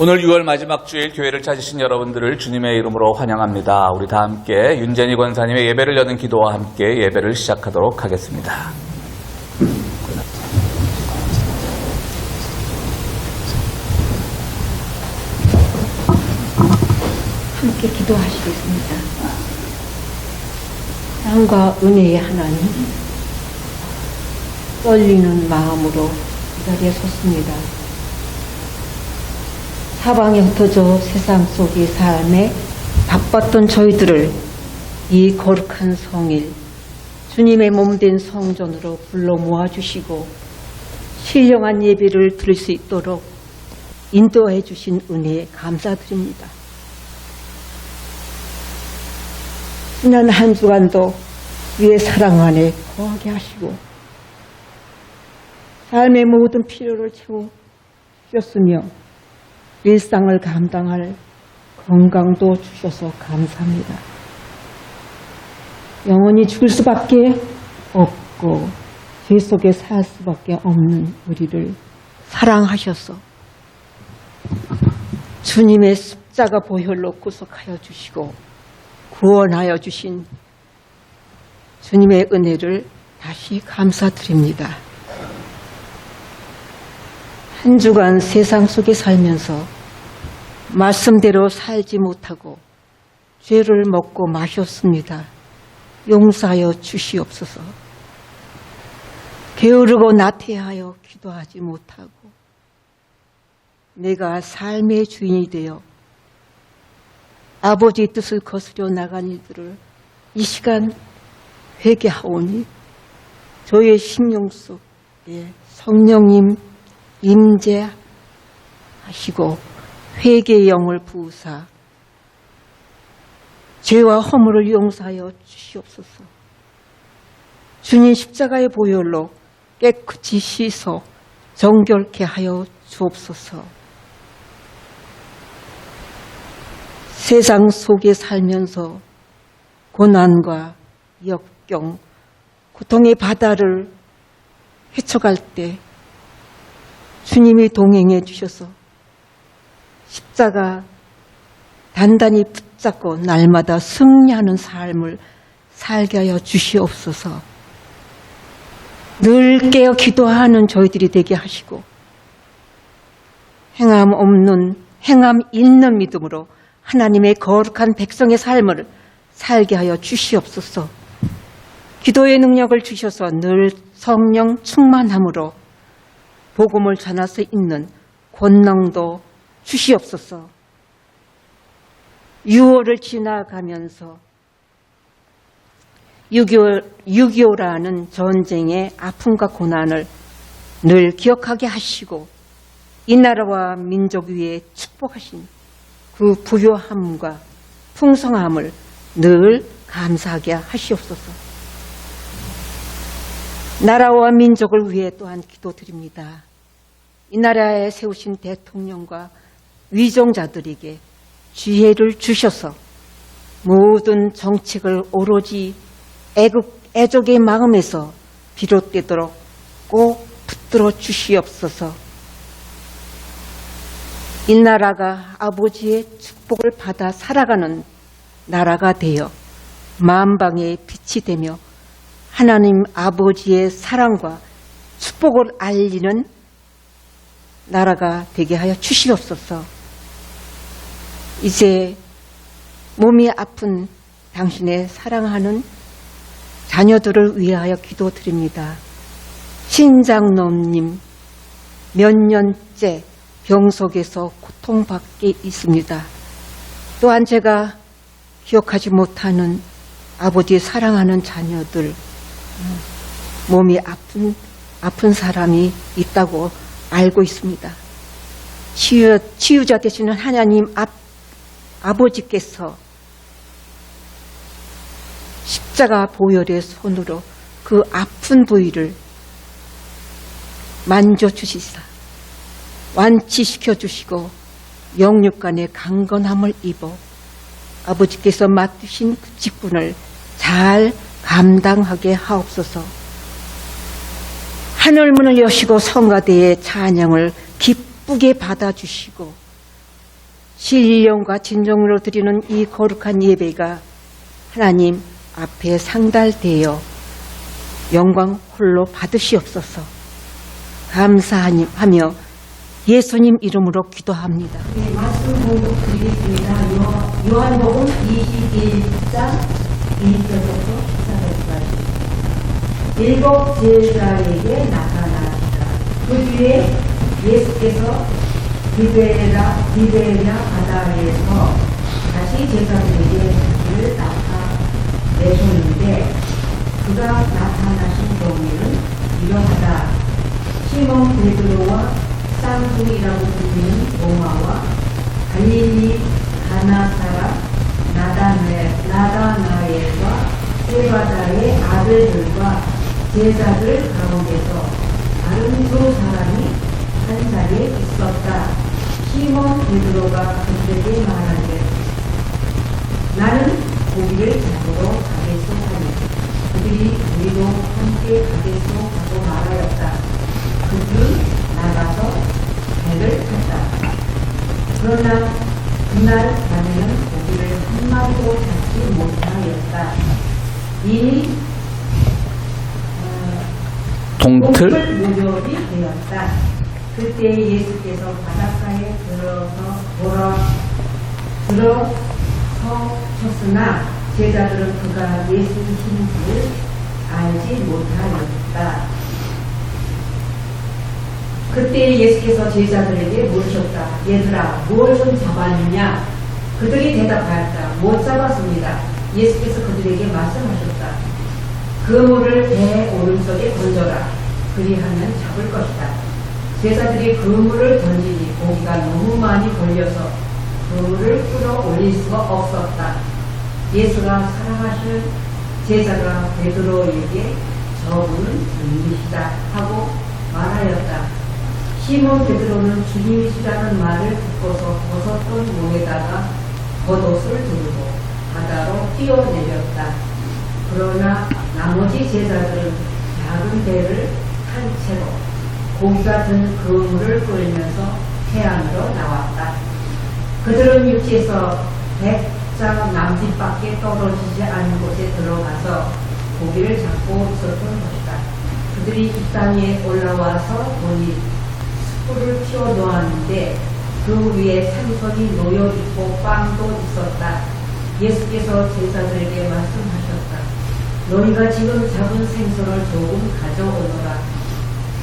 오늘 6월 마지막 주일 교회를 찾으신 여러분들을 주님의 이름으로 환영합니다. 우리 다 함께 윤재니 권사님의 예배를 여는 기도와 함께 예배를 시작하도록 하겠습니다. 함께 기도하시겠습니다. 사랑과 은혜의 하나님, 떨리는 마음으로 이 자리에 섰습니다. 사방에 흩어져 세상 속의 삶에 바빴던 저희들을 이 거룩한 성일, 주님의 몸된 성전으로 불러 모아주시고 신령한 예배를 드릴 수 있도록 인도해 주신 은혜에 감사드립니다. 지난 한 주간도 주의 사랑 안에 거하게 하시고 삶의 모든 필요를 채워주셨으며 일상을 감당할 건강도 주셔서 감사합니다. 영원히 죽을 수밖에 없고 죄 속에 살 수밖에 없는 우리를 사랑하셔서 주님의 십자가 보혈로 구속하여 주시고 구원하여 주신 주님의 은혜를 다시 감사드립니다. 한 주간 세상 속에 살면서 말씀대로 살지 못하고 죄를 먹고 마셨습니다. 용서하여 주시옵소서. 게으르고 나태하여 기도하지 못하고 내가 삶의 주인이 되어 아버지의 뜻을 거스려 나간 이들을 이 시간 회개하오니 저의 심령 속에 성령님 임재하시고 회개의 영을 부으사 죄와 허물을 용서하여 주시옵소서. 주님 십자가의 보혈로 깨끗이 씻어 정결케 하여 주옵소서. 세상 속에 살면서 고난과 역경, 고통의 바다를 헤쳐갈 때 주님이 동행해 주셔서 십자가 단단히 붙잡고 날마다 승리하는 삶을 살게 하여 주시옵소서. 늘 깨어 기도하는 저희들이 되게 하시고 행함 있는 믿음으로 하나님의 거룩한 백성의 삶을 살게 하여 주시옵소서. 기도의 능력을 주셔서 늘 성령 충만함으로 복음을 전할 수 있는 권능도 주시옵소서. 6월을 지나가면서 6.25라는 전쟁의 아픔과 고난을 늘 기억하게 하시고 이 나라와 민족 위에 축복하신 그 부유함과 풍성함을 늘 감사하게 하시옵소서. 나라와 민족을 위해 또한 기도드립니다. 이 나라에 세우신 대통령과 위정자들에게 지혜를 주셔서 모든 정책을 오로지 애족의 마음에서 비롯되도록 꼭 붙들어 주시옵소서. 이 나라가 아버지의 축복을 받아 살아가는 나라가 되어 만방의 빛이 되며 하나님 아버지의 사랑과 축복을 알리는 나라가 되게 하여 주시옵소서. 이제 몸이 아픈 당신의 사랑하는 자녀들을 위하여 기도드립니다. 신장놈님 몇 년째 병 속에서 고통받게 있습니다. 또한 제가 기억하지 못하는 아버지의 사랑하는 자녀들, 몸이 아픈 사람이 있다고 알고 있습니다. 치유자 되시는 하나님 아버지께서 십자가 보혈의 손으로 그 아픈 부위를 만져주시사 완치시켜 주시고 영육간의 강건함을 입어 아버지께서 맡으신 그 직분을 잘 감당하게 하옵소서. 하늘문을 여시고 성가대의 찬양을 기쁘게 받아주시고 신령과 진정으로 드리는 이 거룩한 예배가 하나님 앞에 상달되어 영광 홀로 받으시옵소서. 감사하며 예수님 이름으로 기도합니다. 네, 말씀 공독 드리겠습니다. 요한복음 21장 1절부터 14절까지. 일곱 제자에게 나타나시다. 그 뒤에 예수께서 디베랴 바다에서 다시 제자들에게 자기를 나타내셨는데 그가 나타나신 경우에는 이러하다. 시몬 베드로와 쌍둥이라고 불리는 도마와 갈릴리 가나 사람 나다나엘과 세바다의 아들들과 제자들 가운데서 다른 두 사람이 한 자리에 있었다. 시몬 베드로가 그들에게 말하되 나는 고기를 잡으러 가겠소 하니 그들이 우리도 함께 가겠소 하고 말하였다. 그들은 나가서 배를 탔다. 그러나 그날 밤에는 고기를 한 마리도 잡지 못하였다. 이미 동틀 무렵이 되었다. 그때 예수께서 바닷가에 들어서셨으나 제자들은 그가 예수이신지를 알지 못하였다. 그때 예수께서 제자들에게 물으셨다. 얘들아, 무엇을 잡았느냐? 그들이 대답하였다. 못 잡았습니다. 예수께서 그들에게 말씀하셨다. 그물을 배 오른쪽에 던져라. 그리하면 잡을 것이다. 제자들이 그물을 던지니 고기가 너무 많이 걸려서 그물을 끌어올릴 수가 없었다. 예수가 사랑하실 제자가 베드로에게 저분은 주님이시다 하고 말하였다. 시몬 베드로는 주님이시라는 말을 듣고서 벗었던 몸에다가 겉옷을 두르고 바다로 뛰어내렸다. 그러나 나머지 제자들은 작은 배를 탄 채로 고기가 든 그물을 끌면서 해안으로 나왔다. 그들은 육지에서 100자 남짓밖에 떨어지지 않은 곳에 들어가서 고기를 잡고 있었던 것이다. 그들이 이 땅에 올라와서 보니 숯불을 피워 놓았는데 그 위에 생선이 놓여 있고 빵도 있었다. 예수께서 제자들에게 말씀하셨다. 너희가 지금 잡은 생선을 조금 가져오너라.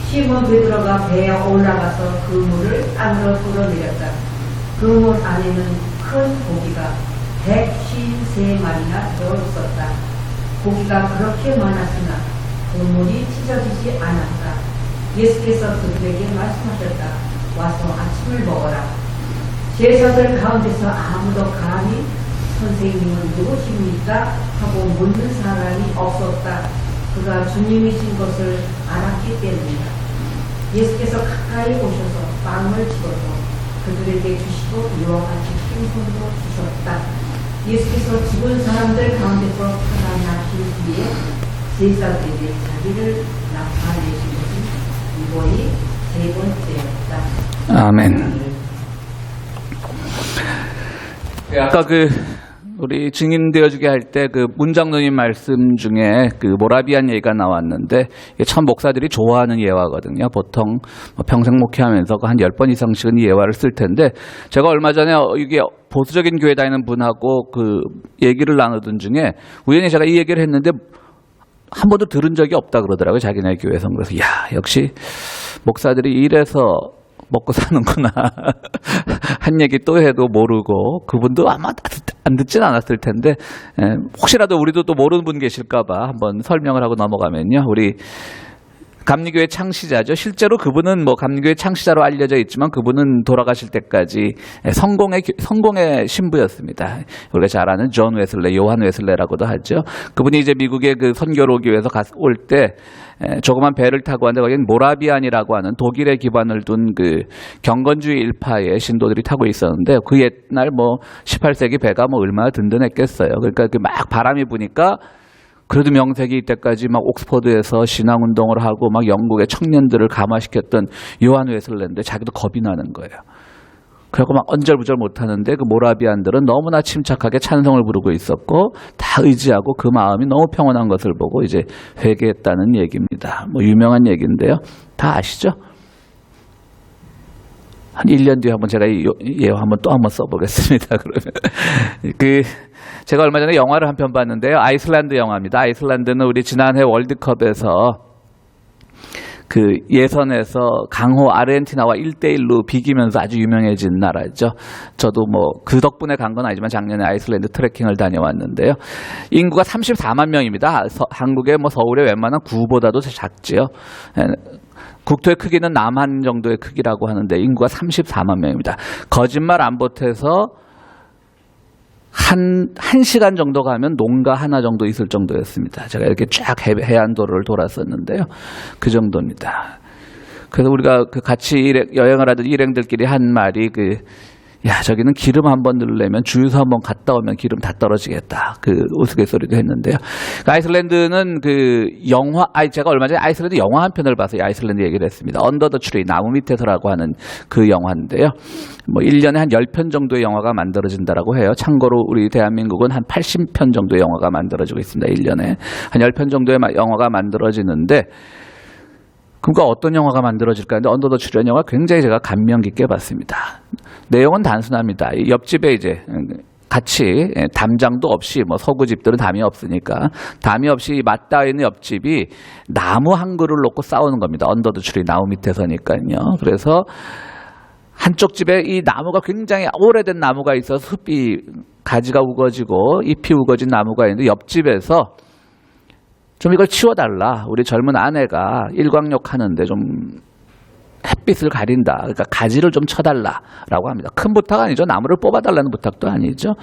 시몬 베드로가 배에 올라가서 그물을 땅으로 끌어내렸다. 그물 안에는 큰 고기가 153마리나 들어있었다. 고기가 그렇게 많았으나 그물이 찢어지지 않았다. 예수께서 그들에게 말씀하셨다. 와서 아침을 먹어라. 제자들 가운데서 아무도 감히 선생님은 누구십니까? 하고 묻는 사람이 없었다. 그가 주님이신 것을 알았기 때문이다. 예수께서 가까이 오셔서 빵을 집어서 그들에게 주시고 이와 같이 생선도 주셨다. 예수께서 죽은 사람들 가운데서 살아나신 뒤에 제자들에게 자기를 나타내신 것은 이번이 세 번째였다. 아멘. 아까 우리 증인되어주게 할 때 문장로님 말씀 중에 모라비안 예가 나왔는데 이게 참 목사들이 좋아하는 예화거든요. 보통 평생 목회하면서 한 10번 이상씩은 이 예화를 쓸 텐데 제가 얼마 전에 이게 보수적인 교회 다니는 분하고 얘기를 나누던 중에 우연히 제가 이 얘기를 했는데 한 번도 들은 적이 없다 그러더라고요. 자기네 교회에서. 그래서 역시 목사들이 이래서 먹고 사는구나. 한 얘기 또 해도 모르고 그분도 아마 안 듣진 않았을 텐데 혹시라도 우리도 또 모르는 분 계실까봐 한번 설명을 하고 넘어가면요. 우리 감리교회 창시자죠. 실제로 그분은 감리교회 창시자로 알려져 있지만 그분은 돌아가실 때까지 성공의 신부였습니다. 우리가 잘 아는 존 웨슬레, 요한 웨슬레라고도 하죠. 그분이 이제 미국에 선교를 오기 위해서 올 때 조그만 배를 타고 왔는데 거기는 모라비안이라고 하는 독일에 기반을 둔 경건주의 일파의 신도들이 타고 있었는데 그 옛날 18세기 배가 얼마나 든든했겠어요. 그러니까 막 바람이 부니까 그래도 명색이 이때까지 옥스퍼드에서 신앙운동을 하고 영국의 청년들을 감화시켰던 요한 웨슬레인데 자기도 겁이 나는 거예요. 그래갖고 막 언절부절 못하는데 그 모라비안들은 너무나 침착하게 찬성을 부르고 있었고 다 의지하고 그 마음이 너무 평온한 것을 보고 이제 회개했다는 얘기입니다. 뭐 유명한 얘기인데요. 다 아시죠? 한 1년 뒤에 한번 제가 이 예화 한번 써보겠습니다. 그러면 제가 얼마 전에 영화를 한 편 봤는데요. 아이슬란드 영화입니다. 아이슬란드는 우리 지난해 월드컵에서 그 예선에서 강호 아르헨티나와 1대1로 비기면서 아주 유명해진 나라죠. 저도 뭐 그 덕분에 간 건 아니지만 작년에 아이슬란드 트레킹을 다녀왔는데요. 인구가 34만 명입니다. 한국의 뭐 서울의 웬만한 구보다도 작지요. 국토의 크기는 남한 정도의 크기라고 하는데 인구가 34만 명입니다. 거짓말 안 보태서 한 시간 정도 가면 농가 하나 정도 있을 정도였습니다. 제가 이렇게 쫙 해안도로를 돌았었는데요. 그 정도입니다. 그래서 우리가 그 같이 여행을 하던 일행들끼리 한 말이 야, 저기는 기름 한번 넣으려면 주유소 한번 갔다 오면 기름 다 떨어지겠다. 그 우스갯소리도 했는데요. 아이슬란드는 제가 얼마 전에 아이슬란드 영화 한 편을 봐서 아이슬란드 얘기를 했습니다. 언더 더 트리, 나무 밑에서라고 하는 그 영화인데요. 뭐 1년에 한 10편 정도의 영화가 만들어진다라고 해요. 참고로 우리 대한민국은 한 80편 정도의 영화가 만들어지고 있습니다. 1년에. 한 10편 정도의 영화가 만들어지는데 그러니까 어떤 영화가 만들어질까 하는데 언더 더 트리라는 영화 굉장히 제가 감명 깊게 봤습니다. 내용은 단순합니다. 옆집에 이제 같이 담장도 없이 뭐 서구 집들은 담이 없으니까 담이 없이 맞닿아 있는 옆집이 나무 한 그루를 놓고 싸우는 겁니다. 언더 더 트리, 나무 밑에서니까요. 그래서 한쪽 집에 이 나무가 굉장히 오래된 나무가 있어서 숲이 가지가 우거지고 잎이 우거진 나무가 있는데 옆집에서 좀 이걸 치워달라. 우리 젊은 아내가 일광욕 하는데 좀 햇빛을 가린다. 그러니까 가지를 좀 쳐달라라고 합니다. 큰 부탁 아니죠. 나무를 뽑아달라는 부탁도 아니죠.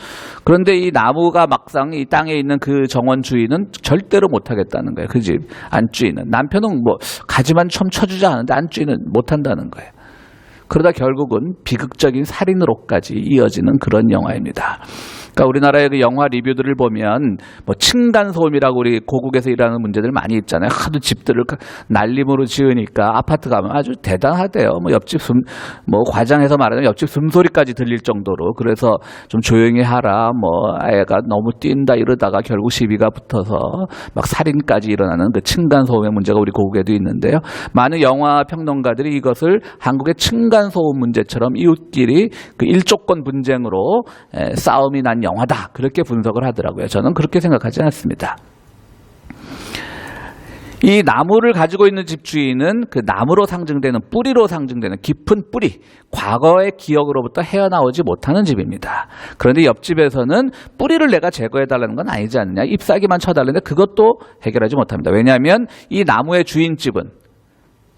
그런데 이 나무가 막상 이 땅에 있는 그 정원 주인은 절대로 못하겠다는 거예요. 그 집 안주인은. 남편은 뭐 가지만 좀 쳐주자 하는데 안주인은 못한다는 거예요. 그러다 결국은 비극적인 살인으로까지 이어지는 그런 영화입니다. 그러니까 우리나라의 그 영화 리뷰들을 보면 뭐 층간소음이라고 우리 고국에서 일하는 문제들 많이 있잖아요. 하도 집들을 날림으로 지으니까 아파트 가면 아주 대단하대요. 뭐 옆집 뭐 과장해서 말하자면 옆집 숨소리까지 들릴 정도로. 그래서 좀 조용히 하라. 뭐 애가 너무 뛴다 이러다가 결국 시비가 붙어서 막 살인까지 일어나는 그 층간소음의 문제가 우리 고국에도 있는데요. 많은 영화 평론가들이 이것을 한국의 층간소음 문제처럼 이웃끼리 그 일조권 분쟁으로 싸움이 난 영화다. 그렇게 분석을 하더라고요. 저는 그렇게 생각하지 않습니다. 이 나무를 가지고 있는 집주인은 그 나무로 상징되는 뿌리로 상징되는 깊은 뿌리, 과거의 기억으로부터 헤어나오지 못하는 집입니다. 그런데 옆집에서는 뿌리를 내가 제거해달라는 건 아니지 않느냐. 잎사귀만 쳐달라는데 그것도 해결하지 못합니다. 왜냐하면 이 나무의 주인집은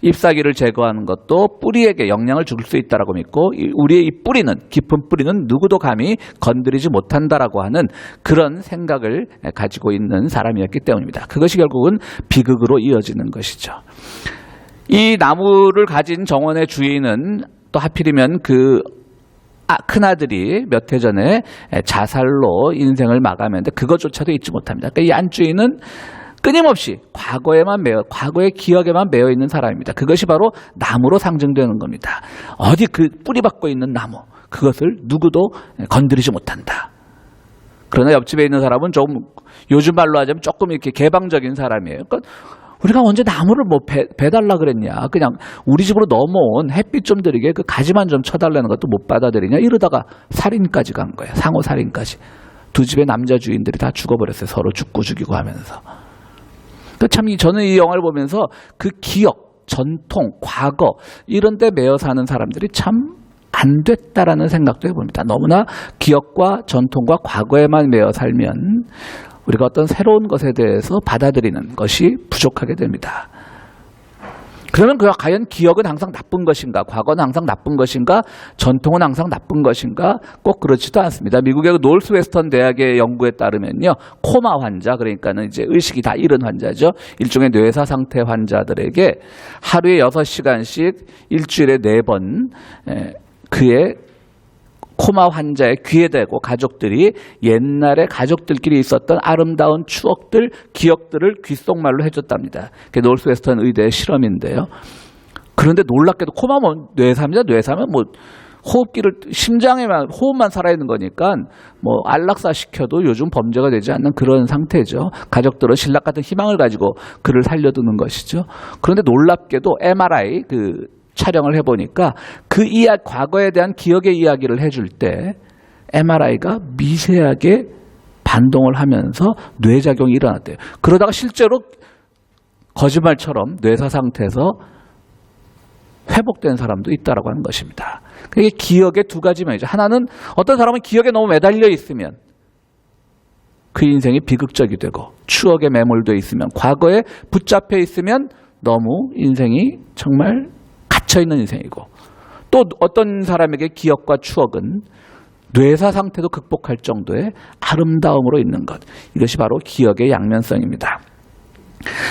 잎사귀를 제거하는 것도 뿌리에게 영향을 줄 수 있다라고 믿고 우리의 이 뿌리는 깊은 뿌리는 누구도 감히 건드리지 못한다라고 하는 그런 생각을 가지고 있는 사람이었기 때문입니다. 그것이 결국은 비극으로 이어지는 것이죠. 이 나무를 가진 정원의 주인은 또 하필이면 큰아들이 몇 해 전에 자살로 인생을 마감했는데 그것조차도 잊지 못합니다. 그러니까 이 안주인은 끊임없이 과거의 기억에만 매여 있는 사람입니다. 그것이 바로 나무로 상징되는 겁니다. 어디 그 뿌리박고 있는 나무, 그것을 누구도 건드리지 못한다. 그러나 옆집에 있는 사람은 좀 요즘 말로 하자면 조금 이렇게 개방적인 사람이에요. 그러니까 우리가 언제 나무를 뭐 배달라 그랬냐. 그냥 우리 집으로 넘어온 햇빛 좀 들이게 그 가지만 좀 쳐달라는 것도 못 받아들이냐. 이러다가 살인까지 간 거예요. 상호 살인까지. 두 집의 남자 주인들이 다 죽어버렸어요. 서로 죽고 죽이고 하면서. 저는 이 영화를 보면서 그 기억, 전통, 과거 이런 데 매여 사는 사람들이 참 안 됐다라는 생각도 해봅니다. 너무나 기억과 전통과 과거에만 매여 살면 우리가 어떤 새로운 것에 대해서 받아들이는 것이 부족하게 됩니다. 그러면 과연 기억은 항상 나쁜 것인가? 과거는 항상 나쁜 것인가? 전통은 항상 나쁜 것인가? 꼭 그렇지도 않습니다. 미국의 노스웨스턴 대학의 연구에 따르면요. 코마 환자, 그러니까는 이제 의식이 다 잃은 환자죠. 일종의 뇌사 상태 환자들에게 하루에 6시간씩 일주일에 4번 그의 코마 환자의 귀에 대고 가족들이 옛날에 가족들끼리 있었던 아름다운 추억들, 기억들을 귓속말로 해줬답니다. 그게 노스웨스턴 의대의 실험인데요. 그런데 놀랍게도 코마 뇌사입니다. 뇌사면 뭐 호흡기를 심장에만 호흡만 살아있는 거니까 뭐 안락사 시켜도 요즘 범죄가 되지 않는 그런 상태죠. 가족들은 신락 같은 희망을 가지고 그를 살려두는 것이죠. 그런데 놀랍게도 MRI 그 촬영을 해보니까 그 과거에 대한 기억의 이야기를 해줄 때 MRI가 미세하게 반동을 하면서 뇌작용이 일어났대요. 그러다가 실제로 거짓말처럼 뇌사 상태에서 회복된 사람도 있다라고 하는 것입니다. 그게 기억의 두 가지 면이죠. 하나는 어떤 사람은 기억에 너무 매달려 있으면 그 인생이 비극적이 되고 추억에 매몰되어 있으면 과거에 붙잡혀 있으면 너무 인생이 정말 갇혀있는 인생이고 또 어떤 사람에게 기억과 추억은 뇌사 상태도 극복할 정도의 아름다움으로 있는 것. 이것이 바로 기억의 양면성입니다.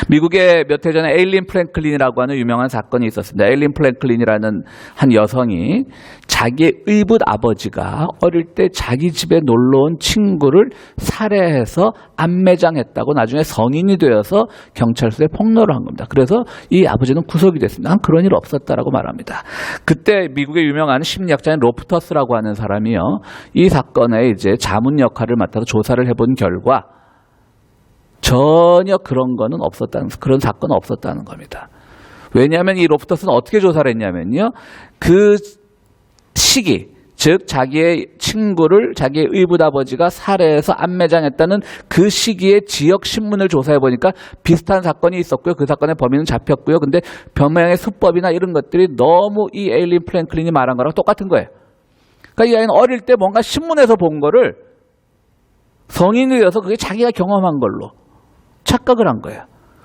미국에 몇 해 전에 에일린 프랭클린이라고 하는 유명한 사건이 있었습니다. 에일린 프랭클린이라는 한 여성이 자기의 의붓 아버지가 어릴 때 자기 집에 놀러온 친구를 살해해서 암매장했다고 나중에 성인이 되어서 경찰서에 폭로를 한 겁니다. 그래서 이 아버지는 구속이 됐습니다. 난 그런 일 없었다라고 말합니다. 그때 미국의 유명한 심리학자인 로프터스라고 하는 사람이요, 이 사건에 이제 자문 역할을 맡아서 조사를 해본 결과 전혀 그런 거는 없었다는, 그런 사건은 없었다는 겁니다. 왜냐하면 이 로프터스는 어떻게 조사를 했냐면요, 그 시기, 즉 자기의 친구를 자기의 의붓 아버지가 살해해서 암매장했다는 그 시기의 지역 신문을 조사해 보니까 비슷한 사건이 있었고요. 그 사건의 범인은 잡혔고요. 근데 변명의 수법이나 이런 것들이 너무 이 에일린 프랭클린이 말한 거랑 똑같은 거예요. 그러니까 이 아이는 어릴 때 뭔가 신문에서 본 거를 성인이 되어서 그게 자기가 경험한 걸로 착각을 한 거예요.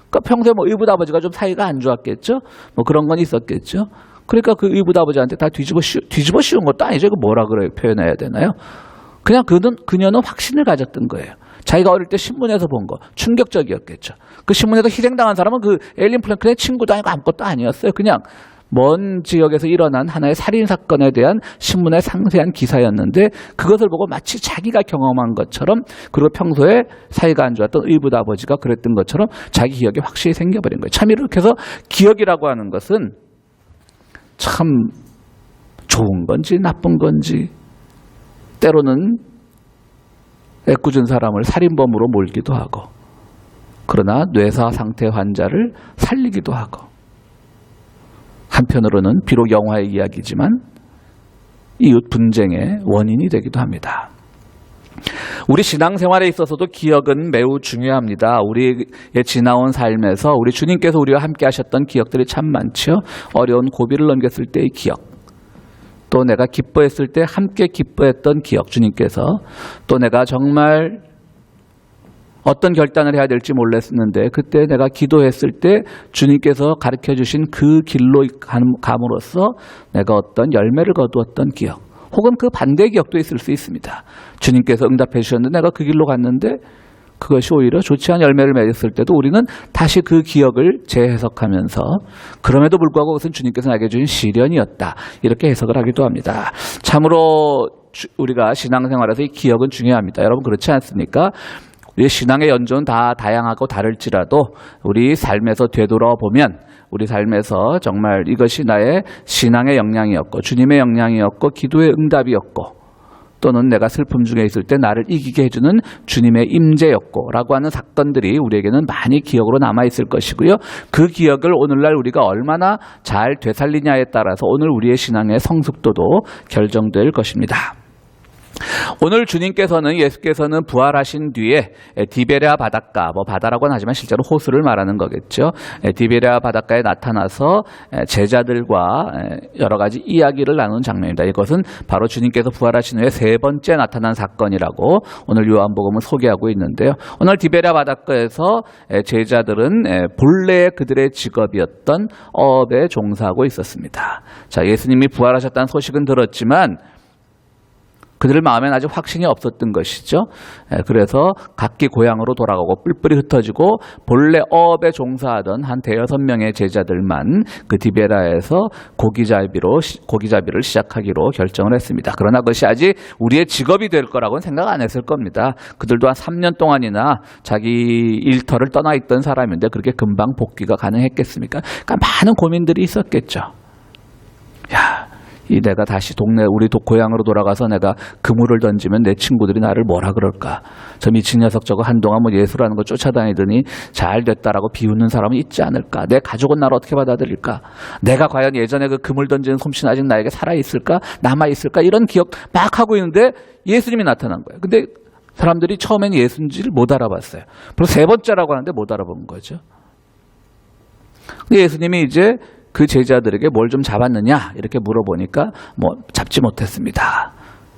그러니까 평소에 뭐 의붓 아버지가 좀 사이가 안 좋았겠죠? 뭐 그런 건 있었겠죠? 그러니까 그 의붓 아버지한테 다 뒤집어 씌운 것도 아니죠. 이거 뭐라 그래 표현해야 되나요? 그냥 그녀는 확신을 가졌던 거예요. 자기가 어릴 때 신문에서 본 거 충격적이었겠죠. 그 신문에서 희생당한 사람은 그 에일린 프랭클린의 친구도 아니고 아무것도 아니었어요. 그냥 먼 지역에서 일어난 하나의 살인사건에 대한 신문의 상세한 기사였는데 그것을 보고 마치 자기가 경험한 것처럼, 그리고 평소에 사이가 안 좋았던 의붓 아버지가 그랬던 것처럼 자기 기억이 확실히 생겨버린 거예요. 참 이렇게 해서 기억이라고 하는 것은 참 좋은 건지 나쁜 건지, 때로는 애꿎은 사람을 살인범으로 몰기도 하고, 그러나 뇌사 상태 환자를 살리기도 하고, 한편으로는 비록 영화의 이야기지만 이웃 분쟁의 원인이 되기도 합니다. 우리 신앙생활에 있어서도 기억은 매우 중요합니다. 우리의 지나온 삶에서 우리 주님께서 우리와 함께 하셨던 기억들이 참 많죠. 어려운 고비를 넘겼을 때의 기억, 또 내가 기뻐했을 때 함께 기뻐했던 기억, 주님께서 또 내가 정말 어떤 결단을 해야 될지 몰랐는데 그때 내가 기도했을 때 주님께서 가르쳐 주신 그 길로 감으로써 내가 어떤 열매를 거두었던 기억, 혹은 그 반대의 기억도 있을 수 있습니다. 주님께서 응답해 주셨는데 내가 그 길로 갔는데 그것이 오히려 좋지 않은 열매를 맺었을 때도 우리는 다시 그 기억을 재해석하면서 그럼에도 불구하고 그것은 주님께서 나에게 주신 시련이었다, 이렇게 해석을 하기도 합니다. 참으로 우리가 신앙생활에서 이 기억은 중요합니다. 여러분 그렇지 않습니까? 우리 신앙의 연조는 다 다양하고 다를지라도 우리 삶에서 되돌아보면 우리 삶에서 정말 이것이 나의 신앙의 역량이었고 주님의 역량이었고 기도의 응답이었고, 또는 내가 슬픔 중에 있을 때 나를 이기게 해주는 주님의 임재였고 라고 하는 사건들이 우리에게는 많이 기억으로 남아있을 것이고요. 그 기억을 오늘날 우리가 얼마나 잘 되살리냐에 따라서 오늘 우리의 신앙의 성숙도도 결정될 것입니다. 오늘 주님께서는, 예수께서는 부활하신 뒤에 디베랴 바닷가, 뭐 바다라고는 하지만 실제로 호수를 말하는 거겠죠. 디베랴 바닷가에 나타나서 제자들과 여러 가지 이야기를 나눈 장면입니다. 이것은 바로 주님께서 부활하신 후에 세 번째 나타난 사건이라고 오늘 요한복음은 소개하고 있는데요. 오늘 디베랴 바닷가에서 제자들은 본래 그들의 직업이었던 어업에 종사하고 있었습니다. 자, 예수님이 부활하셨다는 소식은 들었지만 그들 마음에는 아직 확신이 없었던 것이죠. 그래서 각기 고향으로 돌아가고 뿔뿔이 흩어지고 본래 어업에 종사하던 한 5-6명의 제자들만 그 디베라에서 고기잡이를 시작하기로 결정을 했습니다. 그러나 그것이 아직 우리의 직업이 될 거라고는 생각 안 했을 겁니다. 그들도 한 3년 동안이나 자기 일터를 떠나 있던 사람인데 그렇게 금방 복귀가 가능했겠습니까? 그러니까 많은 고민들이 있었겠죠. 야, 내가 다시 우리 고향으로 돌아가서 내가 그물을 던지면 내 친구들이 나를 뭐라 그럴까? 저 미친 녀석 저거 한동안 뭐 예수라는 거 쫓아다니더니 잘 됐다라고 비웃는 사람은 있지 않을까? 내 가족은 나를 어떻게 받아들일까? 내가 과연 예전에 그 그물 던지는 솜씨는 아직 나에게 살아있을까? 남아있을까? 이런 기억 막 하고 있는데 예수님이 나타난 거예요. 근데 사람들이 처음엔 예수인지를 못 알아봤어요. 그리고 세 번째라고 하는데 못 알아본 거죠. 근데 예수님이 이제 그 제자들에게 뭘 좀 잡았느냐 이렇게 물어보니까 뭐 잡지 못했습니다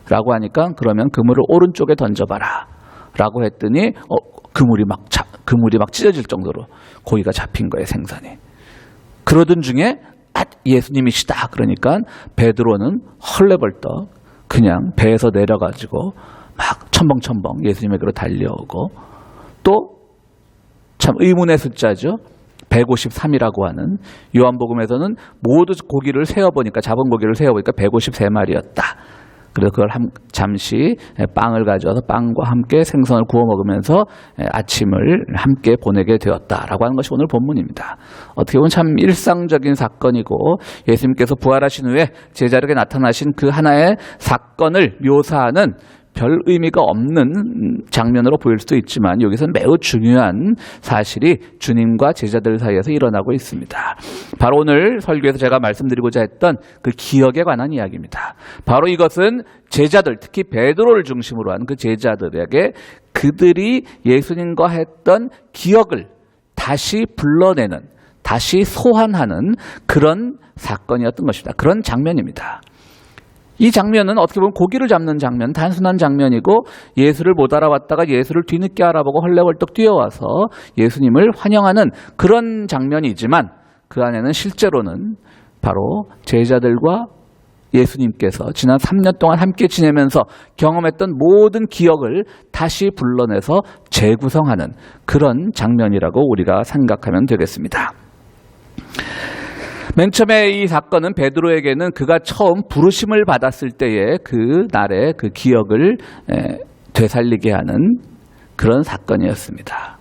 라고 하니까 그러면 그물을 오른쪽에 던져봐라 라고 했더니 그물이 막 찢어질 정도로 고기가 잡힌 거예요. 생선이. 그러던 중에 예수님이시다 그러니까 베드로는 헐레벌떡 그냥 배에서 내려가지고 막 첨벙첨벙 예수님에게로 달려오고 또 참 의문의 숫자죠. 153이라고 하는 요한복음에서는 모두 고기를 세어보니까 잡은 고기를 세어보니까 153마리였다. 그래서 그걸 잠시 빵을 가져와서 빵과 함께 생선을 구워 먹으면서 아침을 함께 보내게 되었다라고 하는 것이 오늘 본문입니다. 어떻게 보면 참 일상적인 사건이고 예수님께서 부활하신 후에 제자들에게 나타나신 그 하나의 사건을 묘사하는 별 의미가 없는 장면으로 보일 수도 있지만 여기서는 매우 중요한 사실이 주님과 제자들 사이에서 일어나고 있습니다. 바로 오늘 설교에서 제가 말씀드리고자 했던 그 기억에 관한 이야기입니다. 바로 이것은 제자들, 특히 베드로를 중심으로 한 그 제자들에게 그들이 예수님과 했던 기억을 다시 불러내는, 다시 소환하는 그런 사건이었던 것입니다. 그런 장면입니다. 이 장면은 어떻게 보면 고기를 잡는 장면, 단순한 장면이고 예수를 못 알아봤다가 예수를 뒤늦게 알아보고 헐레벌떡 뛰어와서 예수님을 환영하는 그런 장면이지만 그 안에는 실제로는 바로 제자들과 예수님께서 지난 3년 동안 함께 지내면서 경험했던 모든 기억을 다시 불러내서 재구성하는 그런 장면이라고 우리가 생각하면 되겠습니다. 맨 처음에 이 사건은 베드로에게는 그가 처음 부르심을 받았을 때의 그 날의 그 기억을 되살리게 하는 그런 사건이었습니다.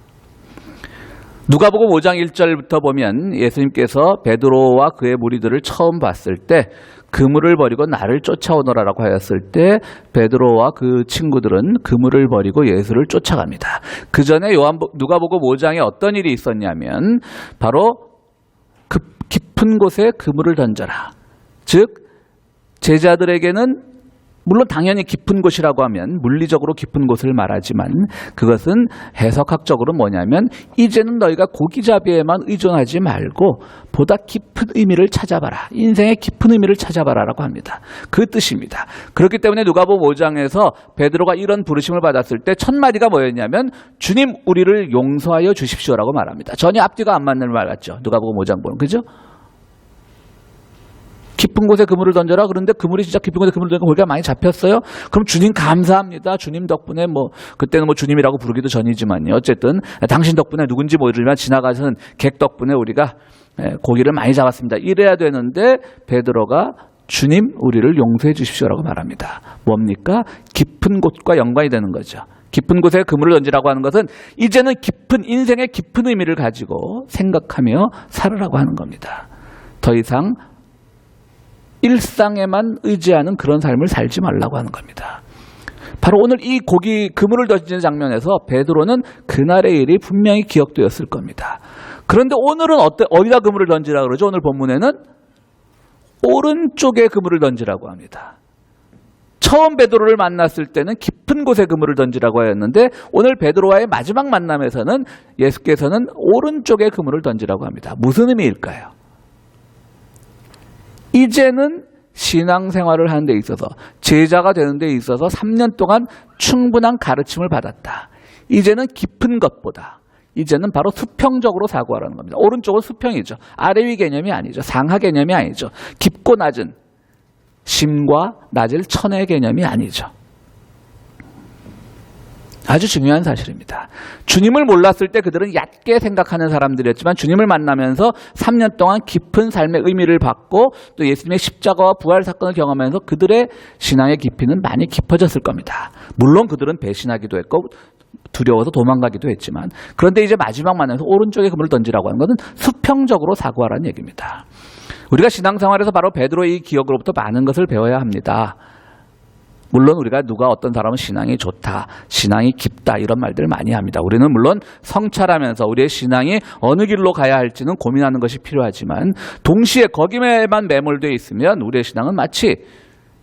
누가복음 5장 1절부터 보면 예수님께서 베드로와 그의 무리들을 처음 봤을 때 그물을 버리고 나를 쫓아오너라라고 하였을 때 베드로와 그 친구들은 그물을 버리고 예수를 쫓아갑니다. 그 전에 누가복음 5장에 어떤 일이 있었냐면 바로 깊은 곳에 그물을 던져라. 즉 제자들에게는 물론 당연히 깊은 곳이라고 하면 물리적으로 깊은 곳을 말하지만 그것은 해석학적으로 뭐냐면 이제는 너희가 고기잡이에만 의존하지 말고 보다 깊은 의미를 찾아봐라. 인생의 깊은 의미를 찾아봐라라고 합니다. 그 뜻입니다. 그렇기 때문에 누가복음 5장에서 베드로가 이런 부르심을 받았을 때 첫 마디가 뭐였냐면 주님 우리를 용서하여 주십시오라고 말합니다. 전혀 앞뒤가 안 맞는 말 같죠. 누가복음 5장 보면 그죠? 깊은 곳에 그물을 던져라. 그런데 그물이 진짜 깊은 곳에 그물을 던지고 고기가 많이 잡혔어요. 그럼 주님 감사합니다. 주님 덕분에 그때는 주님이라고 부르기도 전이지만요. 어쨌든 당신 덕분에 누군지 모르지만 지나가는 객 덕분에 우리가 고기를 많이 잡았습니다. 이래야 되는데 베드로가 주님 우리를 용서해 주십시오라고 말합니다. 뭡니까? 깊은 곳과 연관이 되는 거죠. 깊은 곳에 그물을 던지라고 하는 것은 이제는 인생의 깊은 의미를 가지고 생각하며 살으라고 하는 겁니다. 더 이상 일상에만 의지하는 그런 삶을 살지 말라고 하는 겁니다. 바로 오늘 이 그물을 던지는 장면에서 베드로는 그날의 일이 분명히 기억되었을 겁니다. 그런데 오늘은 어디다 그물을 던지라고 그러죠? 오늘 본문에는 오른쪽에 그물을 던지라고 합니다. 처음 베드로를 만났을 때는 깊은 곳에 그물을 던지라고 하였는데 오늘 베드로와의 마지막 만남에서는 예수께서는 오른쪽에 그물을 던지라고 합니다. 무슨 의미일까요? 이제는 신앙생활을 하는 데 있어서 제자가 되는 데 있어서 3년 동안 충분한 가르침을 받았다. 이제는 깊은 것보다 이제는 바로 수평적으로 사고하라는 겁니다. 오른쪽은 수평이죠. 아래 위 개념이 아니죠. 상하 개념이 아니죠. 깊고 낮은 심과 낮을 천의 개념이 아니죠. 아주 중요한 사실입니다. 주님을 몰랐을 때 그들은 얕게 생각하는 사람들이었지만 주님을 만나면서 3년 동안 깊은 삶의 의미를 받고 또 예수님의 십자가와 부활 사건을 경험하면서 그들의 신앙의 깊이는 많이 깊어졌을 겁니다. 물론 그들은 배신하기도 했고 두려워서 도망가기도 했지만 그런데 이제 마지막 만남에서 오른쪽에 그물을 던지라고 하는 것은 수평적으로 사고하라는 얘기입니다. 우리가 신앙생활에서 바로 베드로의 이 기억으로부터 많은 것을 배워야 합니다. 물론 우리가 누가 어떤 사람은 신앙이 좋다, 신앙이 깊다 이런 말들을 많이 합니다. 우리는 물론 성찰하면서 우리의 신앙이 어느 길로 가야 할지는 고민하는 것이 필요하지만 동시에 거기에만 매몰되어 있으면 우리의 신앙은 마치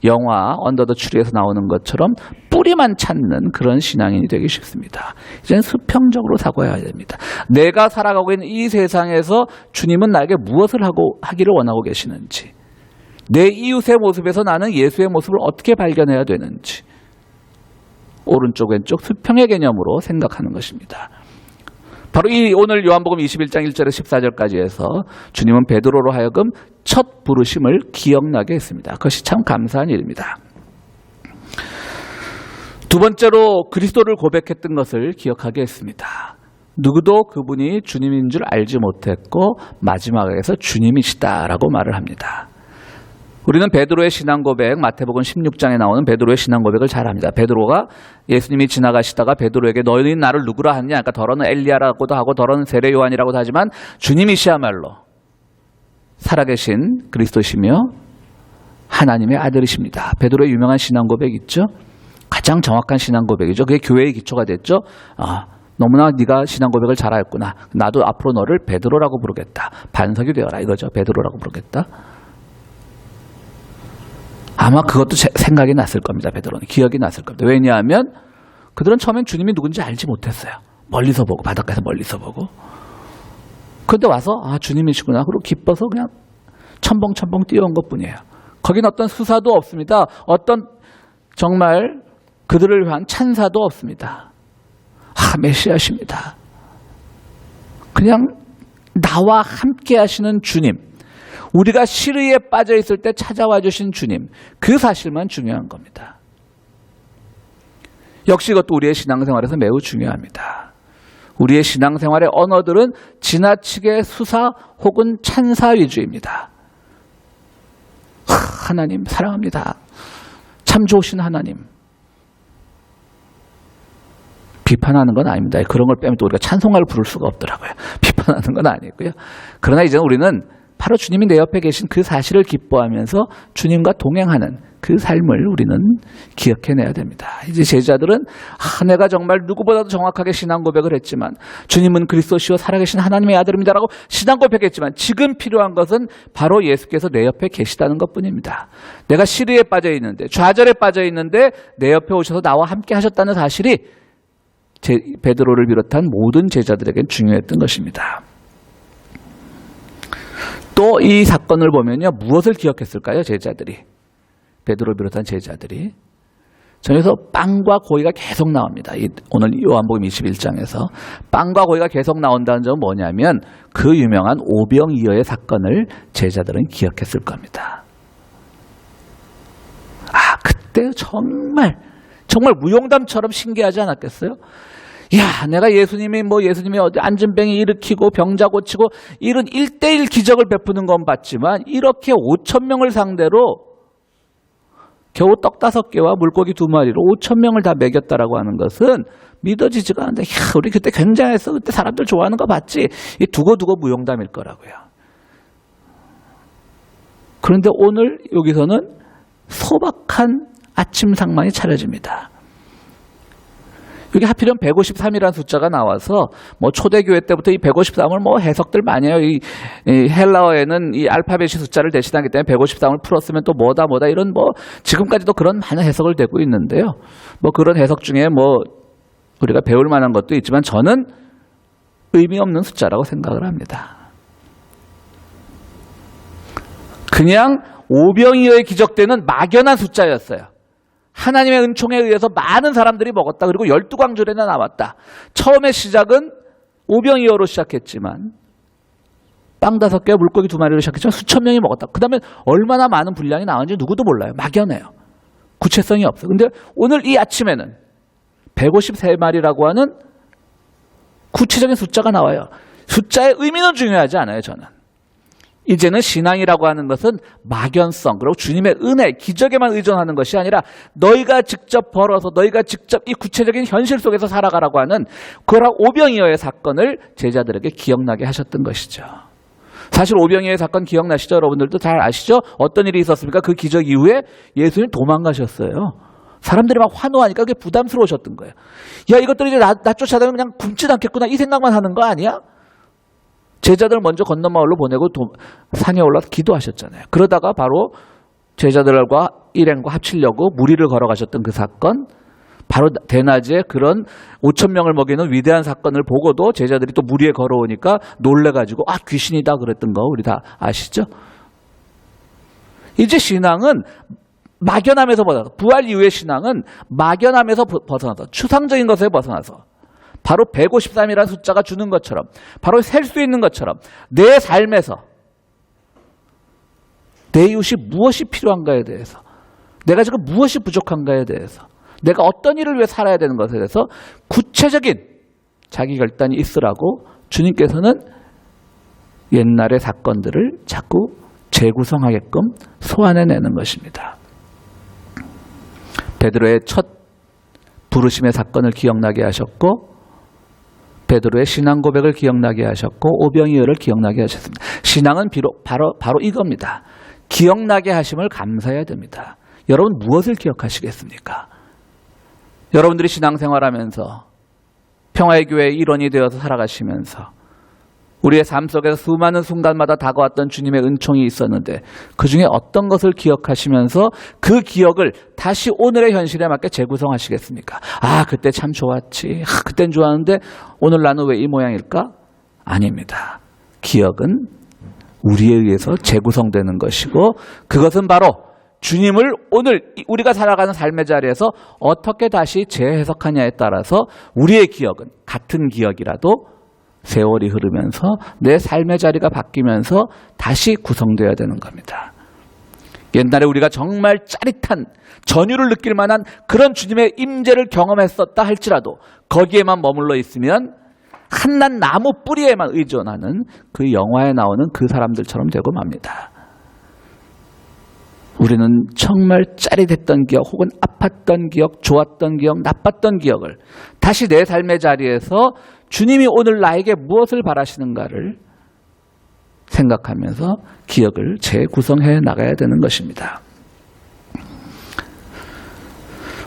영화 언더 더 추리에서 나오는 것처럼 뿌리만 찾는 그런 신앙인이 되기 쉽습니다. 이제는 수평적으로 사고해야 됩니다. 내가 살아가고 있는 이 세상에서 주님은 나에게 무엇을 하기를 원하고 계시는지, 내 이웃의 모습에서 나는 예수의 모습을 어떻게 발견해야 되는지 오른쪽 왼쪽 수평의 개념으로 생각하는 것입니다. 바로 이 오늘 요한복음 21장 1절에서 14절까지 해서 주님은 베드로로 하여금 첫 부르심을 기억나게 했습니다. 그것이 참 감사한 일입니다. 두 번째로 그리스도를 고백했던 것을 기억하게 했습니다. 누구도 그분이 주님인 줄 알지 못했고 마지막에서 주님이시다라고 말을 합니다. 우리는 베드로의 신앙 고백, 마태복음 16장에 나오는 베드로의 신앙 고백을 잘 압니다. 베드로가 예수님이 지나가시다가 베드로에게 너희는 나를 누구라 하느냐, 그러니까 더러는 엘리야라고도 하고 더러는 세례 요한이라고도 하지만 주님이시야말로 살아계신 그리스도시며 하나님의 아들이십니다. 베드로의 유명한 신앙 고백 있죠? 가장 정확한 신앙 고백이죠. 그게 교회의 기초가 됐죠. 너무나 네가 신앙 고백을 잘하였구나. 나도 앞으로 너를 베드로라고 부르겠다. 반석이 되어라 이거죠. 베드로라고 부르겠다. 아마 그것도 생각이 났을 겁니다. 베드로는 기억이 났을 겁니다. 왜냐하면 그들은 처음엔 주님이 누군지 알지 못했어요. 멀리서 보고, 바닷가에서 멀리서 보고. 그런데 와서 주님이시구나. 그리고 기뻐서 그냥 첨벙첨벙 뛰어온 것뿐이에요. 거긴 어떤 수사도 없습니다. 어떤 정말 그들을 위한 찬사도 없습니다. 메시아십니다. 그냥 나와 함께 하시는 주님, 우리가 시르에 빠져 있을 때 찾아와 주신 주님, 그 사실만 중요한 겁니다. 역시 이것도 우리의 신앙생활에서 매우 중요합니다. 우리의 신앙생활의 언어들은 지나치게 수사 혹은 찬사 위주입니다. 하나님 사랑합니다. 참 좋으신 하나님. 비판하는 건 아닙니다. 그런 걸 빼면 또 우리가 찬송가를 부를 수가 없더라고요. 비판하는 건 아니고요. 그러나 이제는 우리는 바로 주님이 내 옆에 계신 그 사실을 기뻐하면서 주님과 동행하는 그 삶을 우리는 기억해내야 됩니다. 이제 제자들은 내가 정말 누구보다도 정확하게 신앙 고백을 했지만 주님은 그리스도시요 살아계신 하나님의 아들입니다라고 신앙 고백했지만 지금 필요한 것은 바로 예수께서 내 옆에 계시다는 것뿐입니다. 내가 시리에 빠져 있는데, 좌절에 빠져 있는데 내 옆에 오셔서 나와 함께 하셨다는 사실이 베드로를 비롯한 모든 제자들에겐 중요했던 것입니다. 또 이 사건을 보면요, 무엇을 기억했을까요? 제자들이, 베드로를 비롯한 제자들이. 저기서 빵과 고기가 계속 나옵니다. 오늘 요한복음 21장에서 빵과 고기가 계속 나온다는 점은 뭐냐면 그 유명한 오병이어의 사건을 제자들은 기억했을 겁니다. 그때 정말 무용담처럼 신기하지 않았겠어요? 내가 예수님이 어디 안진뱅이 일으키고 병자 고치고 이런 1:1 기적을 베푸는 건 봤지만 이렇게 5,000명을 상대로 겨우 떡 5개와 물고기 2마리로 5,000명을 다 먹였다라고 하는 것은 믿어지지가 않는데, 우리 그때 굉장했어. 그때 사람들 좋아하는 거 봤지. 이 두고 무용담일 거라고요. 그런데 오늘 여기서는 소박한 아침 상만이 차려집니다. 여기 하필이면 153이라는 숫자가 나와서 초대교회 때부터 이 153을 해석들 많이 해요. 이 헬라어에는 이 알파벳이 숫자를 대신하기 때문에 153을 풀었으면 또 뭐다 이런 지금까지도 그런 많은 해석을 되고 있는데요. 그런 해석 중에 우리가 배울 만한 것도 있지만 저는 의미 없는 숫자라고 생각을 합니다. 그냥 오병이어의 기적 때는 막연한 숫자였어요. 하나님의 은총에 의해서 많은 사람들이 먹었다. 그리고 12광줄에나 나왔다. 처음에 시작은 오병이어로 시작했지만 빵 5개, 물고기 2마리로 시작했지만 수천 명이 먹었다. 그 다음에 얼마나 많은 분량이 나왔는지 누구도 몰라요. 막연해요. 구체성이 없어요. 근데 오늘 이 아침에는 153마리라고 하는 구체적인 숫자가 나와요. 숫자의 의미는 중요하지 않아요, 저는. 이제는 신앙이라고 하는 것은 막연성, 그리고 주님의 은혜, 기적에만 의존하는 것이 아니라 너희가 직접 벌어서 너희가 직접 이 구체적인 현실 속에서 살아가라고 하는 그런 오병이어의 사건을 제자들에게 기억나게 하셨던 것이죠. 사실 오병이의 사건 기억나시죠? 여러분들도 잘 아시죠? 어떤 일이 있었습니까? 그 기적 이후에 예수님 도망가셨어요. 사람들이 막 환호하니까 그게 부담스러우셨던 거예요. 야, 이것들이 이제 나 쫓아다니면 그냥 굶진 않겠구나 이 생각만 하는 거 아니야? 제자들 먼저 건너마을로 보내고 산에 올라서 기도하셨잖아요. 그러다가 바로 제자들과 일행과 합치려고 무리를 걸어가셨던 그 사건, 바로 대낮에 그런 5천 명을 먹이는 위대한 사건을 보고도 제자들이 또 무리에 걸어오니까 놀래가지고 아, 귀신이다 그랬던 거 우리 다 아시죠? 이제 신앙은 막연함에서 벗어나서, 부활 이후의 신앙은 막연함에서 벗어나서, 추상적인 것에 벗어나서 바로 153이라는 숫자가 주는 것처럼, 바로 셀 수 있는 것처럼 내 삶에서 내 이웃이 무엇이 필요한가에 대해서, 내가 지금 무엇이 부족한가에 대해서, 내가 어떤 일을 위해 살아야 되는 것에 대해서 구체적인 자기 결단이 있으라고 주님께서는 옛날의 사건들을 자꾸 재구성하게끔 소환해내는 것입니다. 베드로의 첫 부르심의 사건을 기억나게 하셨고, 베드로의 신앙 고백을 기억나게 하셨고, 오병이어를 기억나게 하셨습니다. 신앙은 비록 바로 이겁니다. 기억나게 하심을 감사해야 됩니다. 여러분 무엇을 기억하시겠습니까? 여러분들이 신앙생활하면서 평화의 교회의 일원이 되어서 살아가시면서 우리의 삶 속에서 수많은 순간마다 다가왔던 주님의 은총이 있었는데 그 중에 어떤 것을 기억하시면서 그 기억을 다시 오늘의 현실에 맞게 재구성하시겠습니까? 아, 그때 참 좋았지. 그땐 좋았는데 오늘 나는 왜 이 모양일까? 아닙니다. 기억은 우리에 의해서 재구성되는 것이고, 그것은 바로 주님을 오늘 우리가 살아가는 삶의 자리에서 어떻게 다시 재해석하냐에 따라서 우리의 기억은 같은 기억이라도 세월이 흐르면서 내 삶의 자리가 바뀌면서 다시 구성되어야 되는 겁니다. 옛날에 우리가 정말 짜릿한 전율을 느낄 만한 그런 주님의 임재를 경험했었다 할지라도 거기에만 머물러 있으면 한낱 나무 뿌리에만 의존하는 그 영화에 나오는 그 사람들처럼 되고 맙니다. 우리는 정말 짜릿했던 기억, 혹은 아팠던 기억, 좋았던 기억, 나빴던 기억을 다시 내 삶의 자리에서 주님이 오늘 나에게 무엇을 바라시는가를 생각하면서 기억을 재구성해 나가야 되는 것입니다.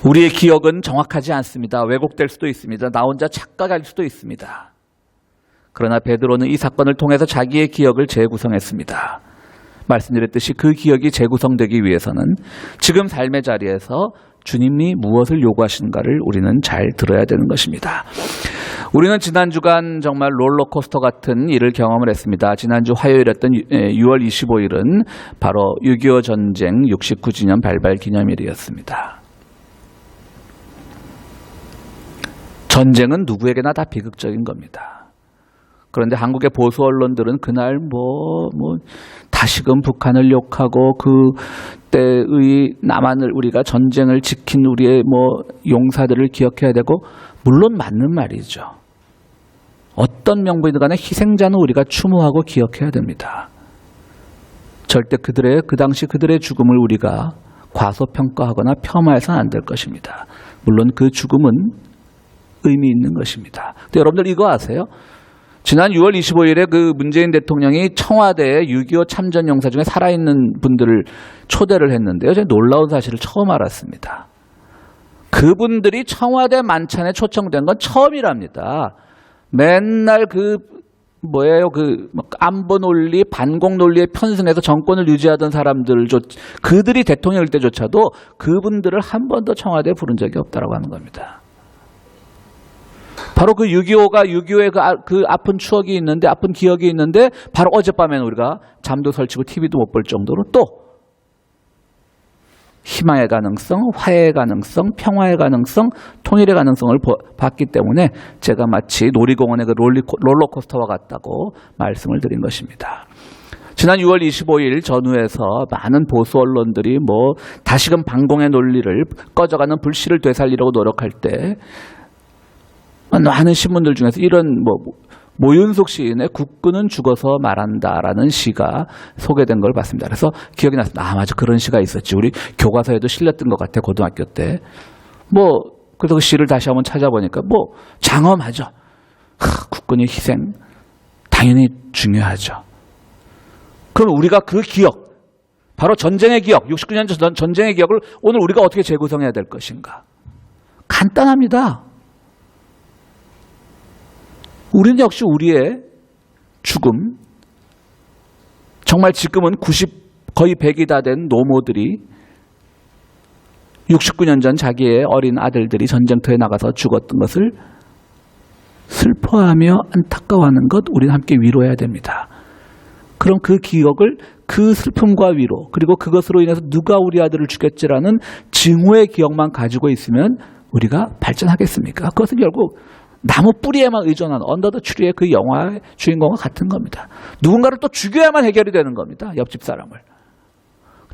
우리의 기억은 정확하지 않습니다. 왜곡될 수도 있습니다. 나 혼자 착각할 수도 있습니다. 그러나 베드로는 이 사건을 통해서 자기의 기억을 재구성했습니다. 말씀드렸듯이 그 기억이 재구성되기 위해서는 지금 삶의 자리에서 주님이 무엇을 요구하시는가를 우리는 잘 들어야 되는 것입니다. 우리는 지난 주간 정말 롤러코스터 같은 일을 경험을 했습니다. 지난주 화요일이었던 6월 25일은 바로 6.25 전쟁 69주년 발발 기념일이었습니다. 전쟁은 누구에게나 다 비극적인 겁니다. 그런데 한국의 보수 언론들은 그날 다시금 북한을 욕하고 그때의 남한을, 우리가 전쟁을 지킨 우리의 용사들을 기억해야 되고, 물론 맞는 말이죠. 어떤 명분이든 간에 희생자는 우리가 추모하고 기억해야 됩니다. 절대 그 당시 그들의 죽음을 우리가 과소평가하거나 폄하해서는 안 될 것입니다. 물론 그 죽음은 의미 있는 것입니다. 근데 여러분들 이거 아세요? 지난 6월 25일에 그 문재인 대통령이 청와대에 6.25 참전 용사 중에 살아있는 분들을 초대를 했는데요. 제가 놀라운 사실을 처음 알았습니다. 그분들이 청와대 만찬에 초청된 건 처음이랍니다. 맨날 안보 논리, 반공 논리에 편승해서 정권을 유지하던 사람들, 그들이 대통령일 때조차도 그분들을 한 번도 청와대에 부른 적이 없다라고 하는 겁니다. 바로 그 6.25의 그 아픈 추억이 있는데, 아픈 기억이 있는데, 바로 어젯밤에는 우리가 잠도 설치고 TV도 못 볼 정도로 또 희망의 가능성, 화해의 가능성, 평화의 가능성, 통일의 가능성을 봤기 때문에 제가 마치 놀이공원의 그 롤러코스터와 같다고 말씀을 드린 것입니다. 지난 6월 25일 전후에서 많은 보수 언론들이 다시금 반공의 논리를, 꺼져가는 불씨를 되살리려고 노력할 때 많은 신문들 중에서 이런 모윤숙 시인의 국군은 죽어서 말한다라는 시가 소개된 걸 봤습니다. 그래서 기억이 났습니다. 아, 맞아. 그런 시가 있었지. 우리 교과서에도 실렸던 것 같아. 고등학교 때. 그래서 그 시를 다시 한번 찾아보니까 장엄하죠. 국군의 희생 당연히 중요하죠. 그럼 우리가 그 기억, 바로 전쟁의 기억, 69년 전 전쟁의 기억을 오늘 우리가 어떻게 재구성해야 될 것인가? 간단합니다. 우리는 역시 우리의 죽음, 정말 지금은 90, 거의 100이 다 된 노모들이 69년 전 자기의 어린 아들들이 전쟁터에 나가서 죽었던 것을 슬퍼하며 안타까워하는 것 우리는 함께 위로해야 됩니다. 그럼 그 기억을, 그 슬픔과 위로, 그리고 그것으로 인해서 누가 우리 아들을 죽였지라는 증오의 기억만 가지고 있으면 우리가 발전하겠습니까? 그것은 결국 나무 뿌리에만 의존한 언더 더 트리의 그 영화의 주인공과 같은 겁니다. 누군가를 또 죽여야만 해결이 되는 겁니다. 옆집 사람을.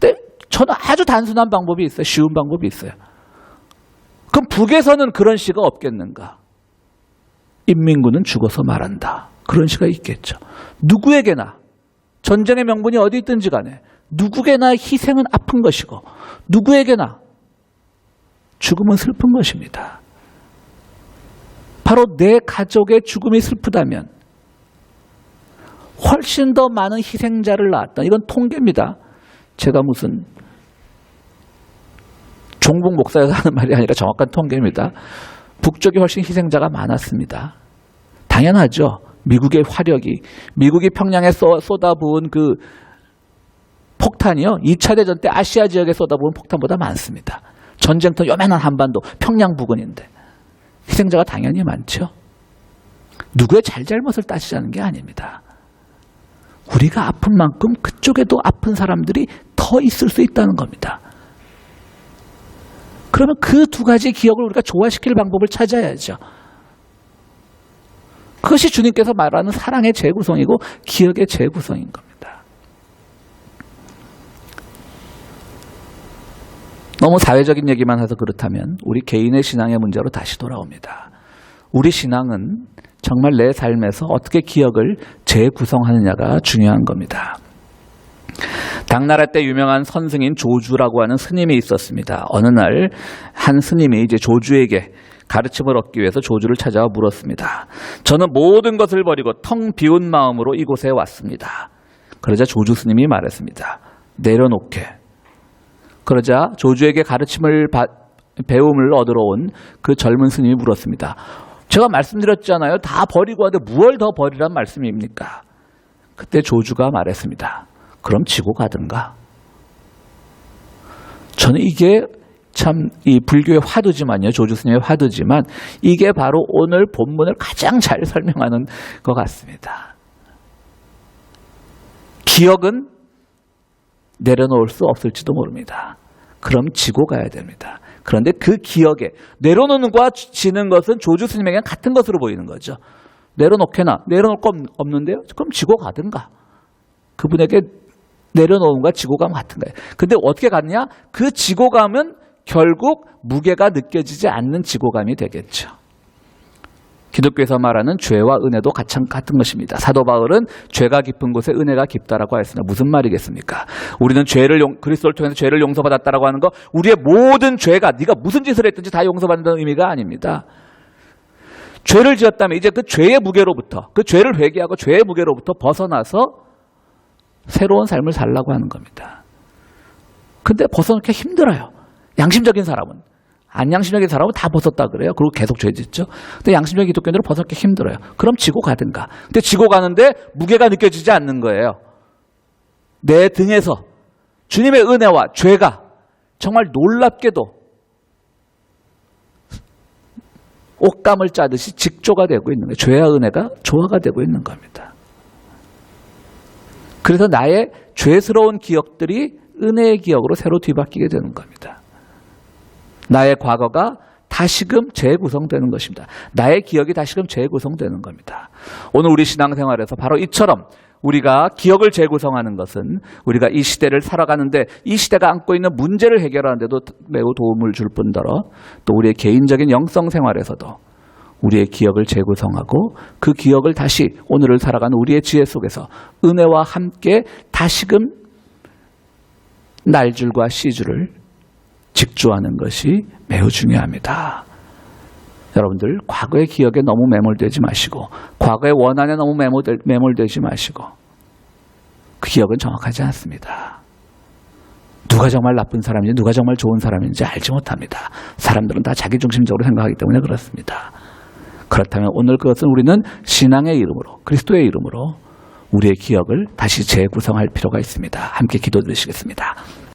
근데 저는 아주 단순한 방법이 있어요. 쉬운 방법이 있어요. 그럼 북에서는 그런 시가 없겠는가? 인민군은 죽어서 말한다. 그런 시가 있겠죠. 누구에게나 전쟁의 명분이 어디 있든지 간에 누구에게나 희생은 아픈 것이고 누구에게나 죽음은 슬픈 것입니다. 바로 내 가족의 죽음이 슬프다면 훨씬 더 많은 희생자를 낳았다. 이건 통계입니다. 제가 무슨 종북 목사가 하는 말이 아니라 정확한 통계입니다. 북쪽이 훨씬 희생자가 많았습니다. 당연하죠. 미국의 화력이, 미국이 평양에 쏟아부은 그 폭탄이요, 2차 대전 때 아시아 지역에 쏟아부은 폭탄보다 많습니다. 전쟁터 요만한 한반도, 평양 부근인데 희생자가 당연히 많죠. 누구의 잘잘못을 따지자는 게 아닙니다. 우리가 아픈 만큼 그쪽에도 아픈 사람들이 더 있을 수 있다는 겁니다. 그러면 그 두 가지 기억을 우리가 조화시킬 방법을 찾아야죠. 그것이 주님께서 말하는 사랑의 재구성이고 기억의 재구성인 겁니다. 너무 사회적인 얘기만 해서 그렇다면 우리 개인의 신앙의 문제로 다시 돌아옵니다. 우리 신앙은 정말 내 삶에서 어떻게 기억을 재구성하느냐가 중요한 겁니다. 당나라 때 유명한 선승인 조주라고 하는 스님이 있었습니다. 어느 날 한 스님이 이제 조주에게 가르침을 얻기 위해서 조주를 찾아와 물었습니다. 저는 모든 것을 버리고 텅 비운 마음으로 이곳에 왔습니다. 그러자 조주 스님이 말했습니다. 내려놓게. 그러자 조주에게 가르침을 배움을 얻으러 온 그 젊은 스님이 물었습니다. 제가 말씀드렸잖아요. 다 버리고 왔는데 무얼 더 버리란 말씀입니까? 그때 조주가 말했습니다. 그럼 지고 가든가. 저는 이게 참 이 불교의 화두지만요. 조주 스님의 화두지만 이게 바로 오늘 본문을 가장 잘 설명하는 것 같습니다. 기억은 내려놓을 수 없을지도 모릅니다. 그럼 지고 가야 됩니다. 그런데 그 기억에 내려놓는 것과 지는 것은 조주 스님에게는 같은 것으로 보이는 거죠. 내려놓게나 내려놓을 거 없는데요. 그럼 지고 가든가. 그분에게 내려놓은 것과 지고 가면 같은 거예요. 근데 어떻게 갔냐? 그 지고 가면 결국 무게가 느껴지지 않는 지고감이 되겠죠. 기독교에서 말하는 죄와 은혜도 같은 것입니다. 사도 바울은 죄가 깊은 곳에 은혜가 깊다라고 했습니다. 무슨 말이겠습니까? 우리는 그리스도를 통해서 죄를 용서받았다라고 하는 거, 우리의 모든 죄가 네가 무슨 짓을 했든지 다 용서받는다는 의미가 아닙니다. 죄를 지었다면 이제 그 죄의 무게로부터, 그 죄를 회개하고 죄의 무게로부터 벗어나서 새로운 삶을 살라고 하는 겁니다. 근데 벗어놓기 힘들어요. 양심적인 사람은. 안 양심적인 사람은 다 벗었다 그래요. 그리고 계속 죄 짓죠. 근데 양심적인 기독교인들은 벗어놓기 힘들어요. 그럼 지고 가든가. 근데 지고 가는데 무게가 느껴지지 않는 거예요. 내 등에서 주님의 은혜와 죄가 정말 놀랍게도 옷감을 짜듯이 직조가 되고 있는 거예요. 죄와 은혜가 조화가 되고 있는 겁니다. 그래서 나의 죄스러운 기억들이 은혜의 기억으로 새로 뒤바뀌게 되는 겁니다. 나의 과거가 다시금 재구성되는 것입니다. 나의 기억이 다시금 재구성되는 겁니다. 오늘 우리 신앙생활에서 바로 이처럼 우리가 기억을 재구성하는 것은 우리가 이 시대를 살아가는데 이 시대가 안고 있는 문제를 해결하는 데도 매우 도움을 줄 뿐더러 또 우리의 개인적인 영성생활에서도 우리의 기억을 재구성하고 그 기억을 다시 오늘을 살아가는 우리의 지혜 속에서 은혜와 함께 다시금 날줄과 시줄을 직조하는 것이 매우 중요합니다. 여러분들 과거의 기억에 너무 매몰되지 마시고 과거의 원한에 너무 매몰되지 마시고 그 기억은 정확하지 않습니다. 누가 정말 나쁜 사람인지 누가 정말 좋은 사람인지 알지 못합니다. 사람들은 다 자기중심적으로 생각하기 때문에 그렇습니다. 그렇다면 오늘 그것은 우리는 신앙의 이름으로, 그리스도의 이름으로 우리의 기억을 다시 재구성할 필요가 있습니다. 함께 기도드리시겠습니다.